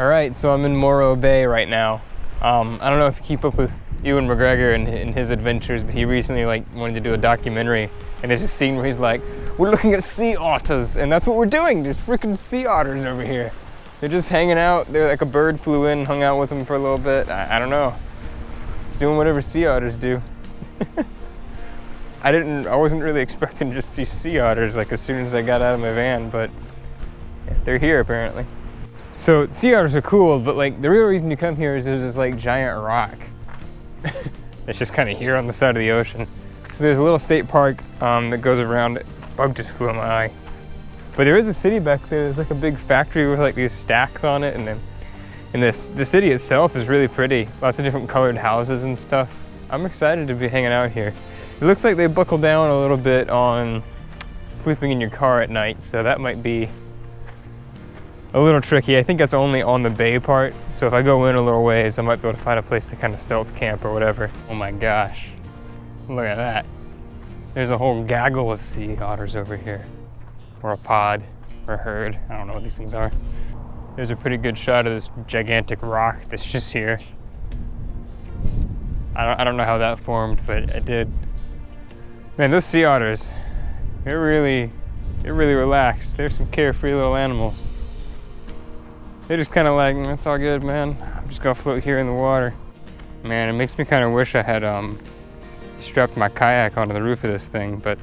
Alright, so I'm in Morro Bay right now. I don't know if you keep up with Ewan McGregor and his adventures, but he recently wanted to do a documentary, and there's a scene where he's like, we're looking at sea otters, and that's what we're doing. There's freaking sea otters over here. They're just hanging out. They're like, a bird flew in, hung out with them for a little bit. I don't know. Just doing whatever sea otters do. I wasn't really expecting to just see sea otters like as soon as I got out of my van, but yeah, they're here apparently. So sea otters are cool, but like the real reason you come here is there's this like giant rock. It's just kind of here on the side of the ocean. So there's a little state park that goes around it. Bug just flew in my eye. But there is a city back there. There's like a big factory with like these stacks on it, and then the city itself is really pretty. Lots of different colored houses and stuff. I'm excited to be hanging out here. It looks like they buckle down a little bit on sleeping in your car at night, so that might be a little tricky. I think that's only on the bay part, so if I go in a little ways, I might be able to find a place to kind of stealth camp or whatever. Oh my gosh, look at that. There's a whole gaggle of sea otters over here. Or a pod, or a herd, I don't know what these things are. There's a pretty good shot of this gigantic rock that's just here. I don't know how that formed, but it did. Man, those sea otters, they're really relaxed. They're some carefree little animals. They're just kind of like, it's all good, man. I'm just gonna float here in the water. Man, it makes me kind of wish I had strapped my kayak onto the roof of this thing, but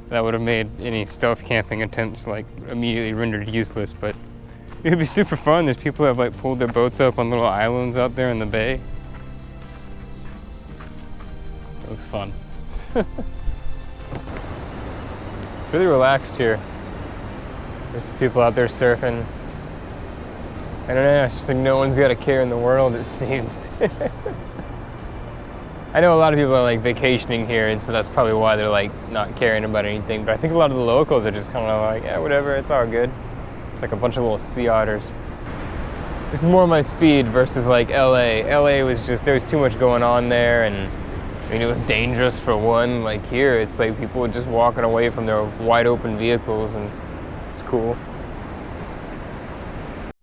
that would have made any stealth camping attempts like immediately rendered useless. But it would be super fun. There's people who have like pulled their boats up on little islands out there in the bay. It looks fun. It's really relaxed here. There's people out there surfing. I don't know, it's just like no one's got a care in the world, it seems. I know a lot of people are like vacationing here, and so that's probably why they're like not caring about anything, but I think a lot of the locals are just kind of like, yeah, whatever, it's all good. It's like a bunch of little sea otters. This is more my speed versus like LA. LA was just, there was too much going on there, and I mean, it was dangerous for one. Like here, it's like people were just walking away from their wide open vehicles, and it's cool.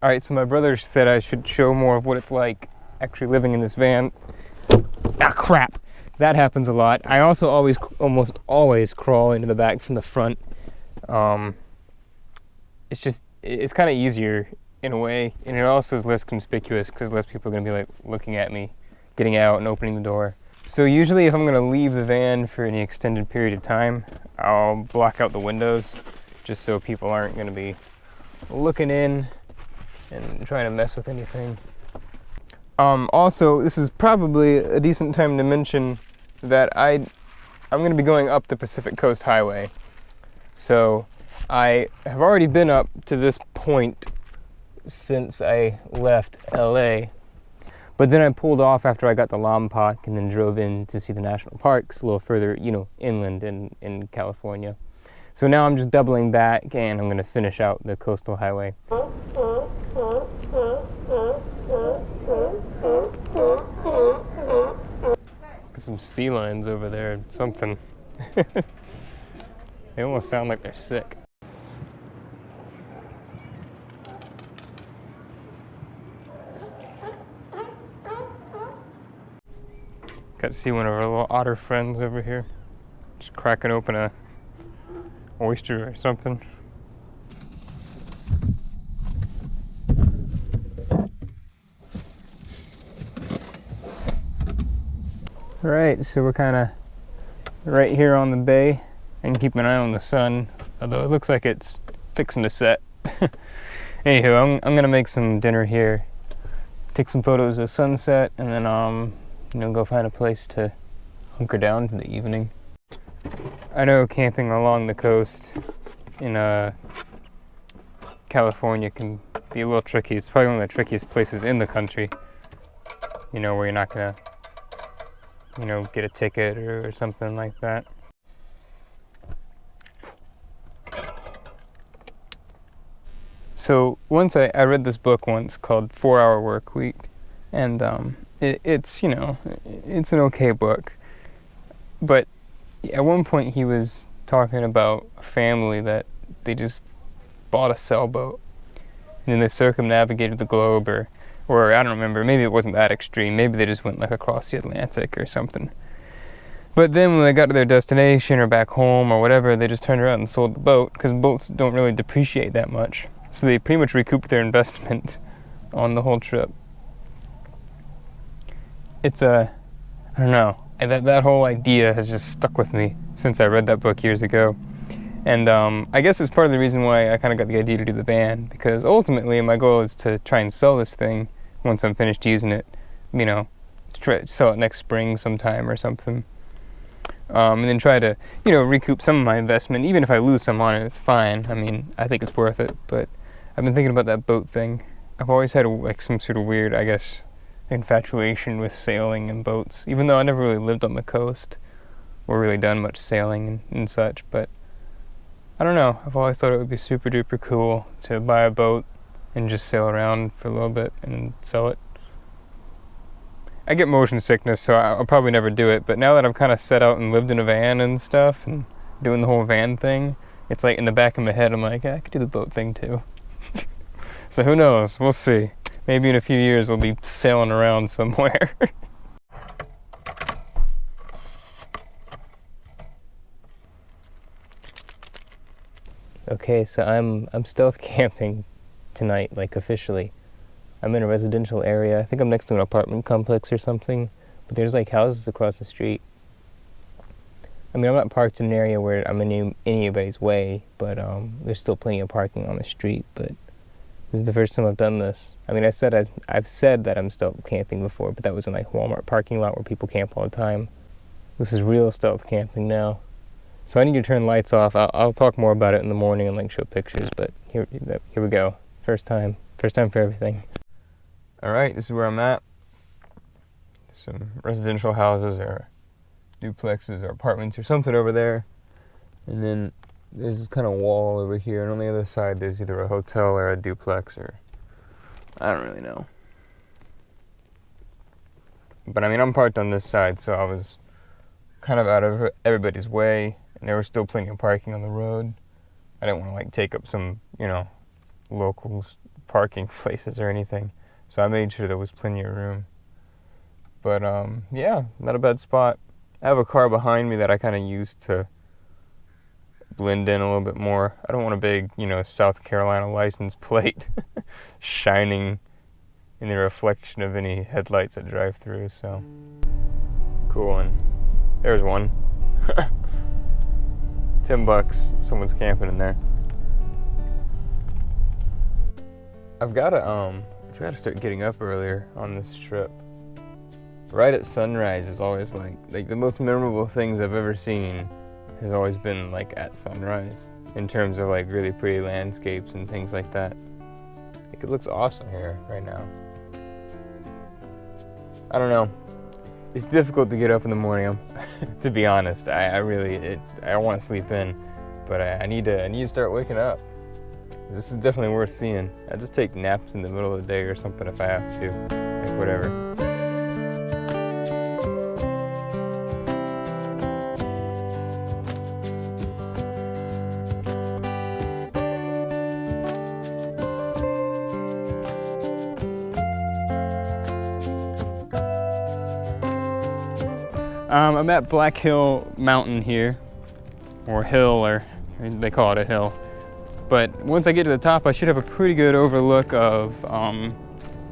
All right, so my brother said I should show more of what it's like actually living in this van. Ah, crap. That happens a lot. I also almost always crawl into the back from the front. It's kind of easier in a way, and it also is less conspicuous because less people are going to be like looking at me, getting out and opening the door. So usually if I'm going to leave the van for any extended period of time, I'll block out the windows just so people aren't going to be looking in and trying to mess with anything. Also, this is probably a decent time to mention that I'm going to be going up the Pacific Coast Highway. So I have already been up to this point since I left LA, but then I pulled off after I got to Lompoc and then drove in to see the national parks a little further, inland in California. So now I'm just doubling back, and I'm going to finish out the coastal highway. Some sea lions over there, something. They almost sound like they're sick. Got to see one of our little otter friends over here. Just cracking open a oyster or something. Alright, so we're kind of right here on the bay and keeping an eye on the sun, although it looks like it's fixing to set. Anywho, I'm gonna make some dinner here, take some photos of sunset, and then go find a place to hunker down for the evening. I know camping along the coast in California can be a little tricky. It's probably one of the trickiest places in the country, where you're not gonna get a ticket or something like that. So once I read this book once called 4 Hour Work Week, and it's an okay book, but at one point he was talking about a family that they just bought a sailboat, and then they circumnavigated the globe, or I don't remember, maybe it wasn't that extreme, maybe they just went like across the Atlantic or something. But then when they got to their destination or back home or whatever, they just turned around and sold the boat, because boats don't really depreciate that much. So they pretty much recouped their investment on the whole trip. It's I don't know, that whole idea has just stuck with me since I read that book years ago. And I guess it's part of the reason why I kind of got the idea to do the van, because ultimately my goal is to try and sell this thing once I'm finished using it, you know, to try to sell it next spring sometime or something. And then try to, you know, recoup some of my investment. Even if I lose some on it, it's fine. I mean, I think it's worth it. But I've been thinking about that boat thing. I've always had like some sort of weird, I guess, infatuation with sailing and boats, even though I never really lived on the coast or really done much sailing and such. But I don't know, I've always thought it would be super duper cool to buy a boat and just sail around for a little bit and sell it. I get motion sickness, so I'll probably never do it, but now that I've kind of set out and lived in a van and stuff and doing the whole van thing, it's like in the back of my head I'm like, yeah, I could do the boat thing too. So who knows, we'll see. Maybe in a few years we'll be sailing around somewhere. Okay, so I'm stealth camping tonight, like officially. I'm in a residential area. I think I'm next to an apartment complex or something, but there's like houses across the street. I mean, I'm not parked in an area where I'm in anybody's way, but there's still plenty of parking on the street. But this is the first time I've done this. I mean, I've said that I'm stealth camping before, but that was in like Walmart parking lot where people camp all the time. This is real stealth camping now. So I need to turn lights off. I'll talk more about it in the morning and like show pictures, but here we go. First time for everything. All right, this is where I'm at. Some residential houses or duplexes or apartments or something over there. And then there's this kind of wall over here, and on the other side there's either a hotel or a duplex, or I don't really know. But I mean, I'm parked on this side, so I was kind of out of everybody's way, and there was still plenty of parking on the road. I didn't want to like take up some, you know, locals parking places or anything. So I made sure there was plenty of room. But yeah, not a bad spot. I have a car behind me that I kind of used to blend in a little bit more. I don't want a big, you know, South Carolina license plate shining in the reflection of any headlights that drive through, so cool one. There's one. $10, someone's camping in there. I've got to start getting up earlier on this trip. Right at sunrise is always like the most memorable things I've ever seen has always been like at sunrise, in terms of like really pretty landscapes and things like that. Like, it looks awesome here right now. I don't know. It's difficult to get up in the morning, to be honest. I want to sleep in, but I need to start waking up. This is definitely worth seeing. I just take naps in the middle of the day or something if I have to, like whatever. I'm at Black Hill Mountain here, or hill, or they call it a hill. But once I get to the top, I should have a pretty good overlook of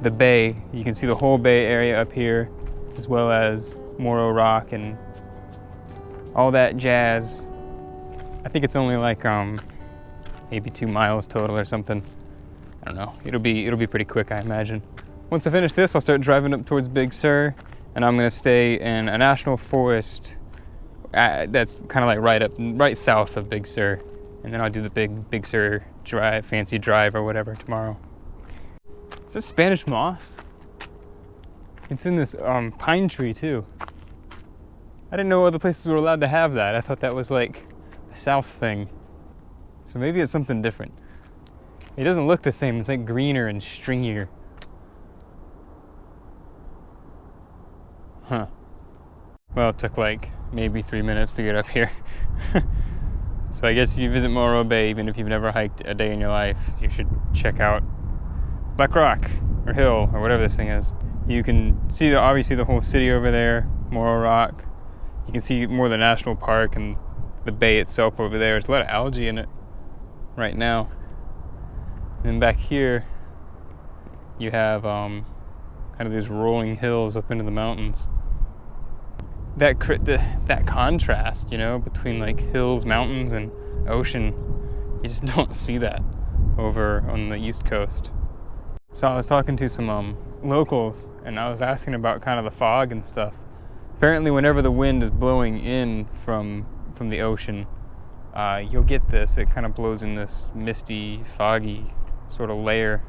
the bay. You can see the whole bay area up here, as well as Morro Rock and all that jazz. I think it's only like maybe 2 miles total or something. I don't know. It'll be pretty quick, I imagine. Once I finish this, I'll start driving up towards Big Sur, and I'm gonna stay in a national forest that's kind of like right south of Big Sur. And then I'll do the Big Sur drive, fancy drive or whatever tomorrow. Is that Spanish moss? It's in this pine tree too. I didn't know other places were allowed to have that. I thought that was like a South thing. So maybe it's something different. It doesn't look the same. It's like greener and stringier. Huh. Well, it took like maybe 3 minutes to get up here. So I guess if you visit Morro Bay, even if you've never hiked a day in your life, you should check out Black Rock, or hill, or whatever this thing is. You can see obviously the whole city over there, Morro Rock. You can see more of the national park and the bay itself over there. There's a lot of algae in it right now. And then back here, you have kind of these rolling hills up into the mountains. That contrast, you know, between like hills, mountains, and ocean, you just don't see that over on the East Coast. So I was talking to some locals, and I was asking about kind of the fog and stuff. Apparently, whenever the wind is blowing in from the ocean, you'll get this. It kind of blows in this misty, foggy sort of layer.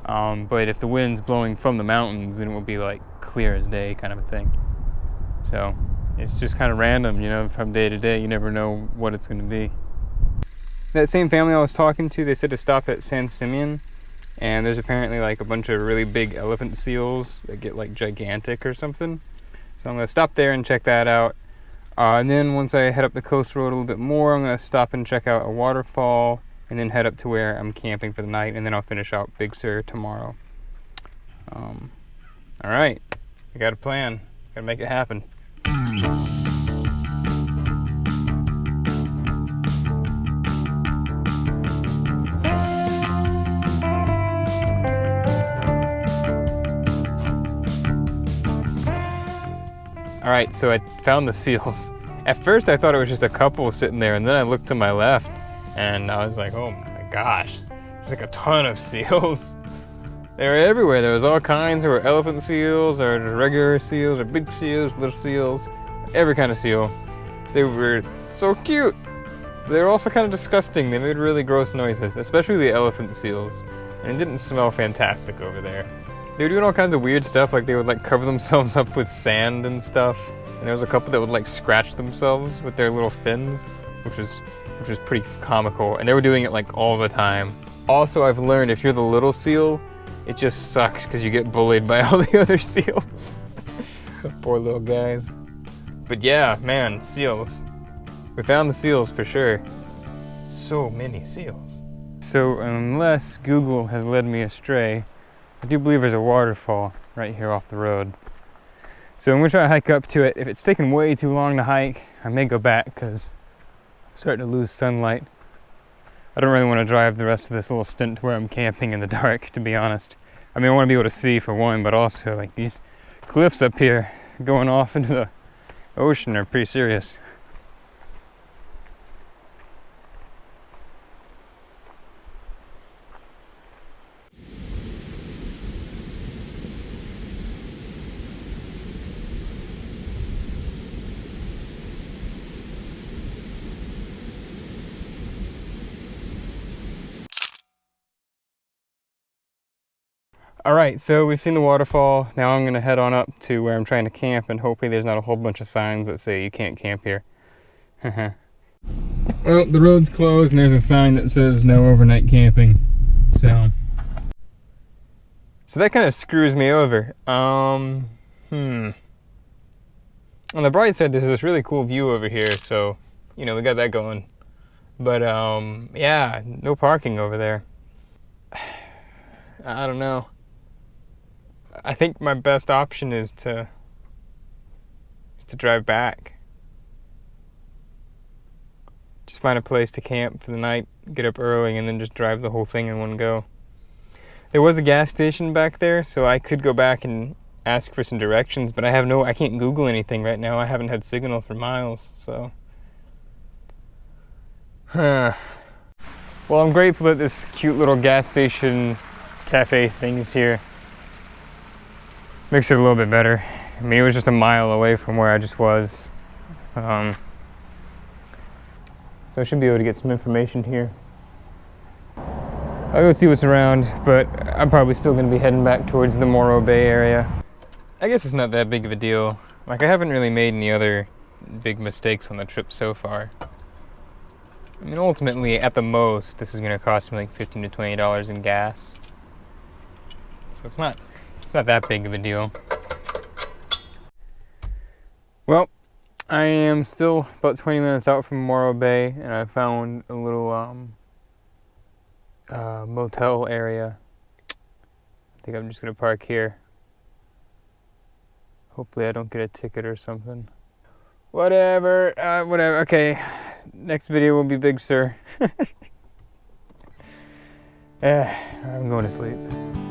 But if the wind's blowing from the mountains, then it will be like clear as day kind of a thing. So it's just kind of random, you know, from day to day. You never know what it's going to be. That same family I was talking to, they said to stop at San Simeon. And there's apparently like a bunch of really big elephant seals that get like gigantic or something. So I'm going to stop there and check that out. And then once I head up the coast road a little bit more, I'm going to stop and check out a waterfall, and then head up to where I'm camping for the night, and then I'll finish out Big Sur tomorrow. All right, I got a plan. Got to make it happen. All right, so I found the seals. At first I thought it was just a couple sitting there, and then I looked to my left and I was like, oh my gosh, there's like a ton of seals. They were everywhere. There was all kinds. There were elephant seals, or regular seals, or big seals, little seals, every kind of seal. They were so cute. They were also kind of disgusting. They made really gross noises, especially the elephant seals. And it didn't smell fantastic over there. They were doing all kinds of weird stuff, like they would like cover themselves up with sand and stuff. And there was a couple that would like scratch themselves with their little fins, which was pretty comical. And they were doing it like all the time. Also, I've learned if you're the little seal, it just sucks because you get bullied by all the other seals. Poor little guys. But yeah, man, seals. We found the seals for sure. So many seals. So unless Google has led me astray, I do believe there's a waterfall right here off the road. So I'm going to try to hike up to it. If it's taking way too long to hike, I may go back because I'm starting to lose sunlight. I don't really want to drive the rest of this little stint where I'm camping in the dark, to be honest. I mean, I want to be able to see for one, but also like these cliffs up here going off into the ocean are pretty serious. Alright, so we've seen the waterfall. Now I'm going to head on up to where I'm trying to camp, and hopefully there's not a whole bunch of signs that say you can't camp here. Well, the road's closed and there's a sign that says no overnight camping. So that kind of screws me over. On the bright side, there's this really cool view over here, so, you know, we got that going. But, yeah, no parking over there. I don't know. I think my best option is to drive back. Just find a place to camp for the night, get up early, and then just drive the whole thing in one go. There was a gas station back there, so I could go back and ask for some directions, but I can't Google anything right now. I haven't had signal for miles, so. Well, I'm grateful that this cute little gas station cafe thing is here. Makes it a little bit better. I mean, it was just a mile away from where I just was. So I should be able to get some information here. I'll go see what's around, but I'm probably still going to be heading back towards the Morro Bay area. I guess it's not that big of a deal. Like, I haven't really made any other big mistakes on the trip so far. I mean, ultimately, at the most, this is going to cost me like $15 to $20 in gas. So it's not that big of a deal. Well, I am still about 20 minutes out from Morro Bay, and I found a little motel area. I think I'm just gonna park here. Hopefully I don't get a ticket or something. Whatever, whatever. Okay, next video will be Big Sur. I'm going to sleep.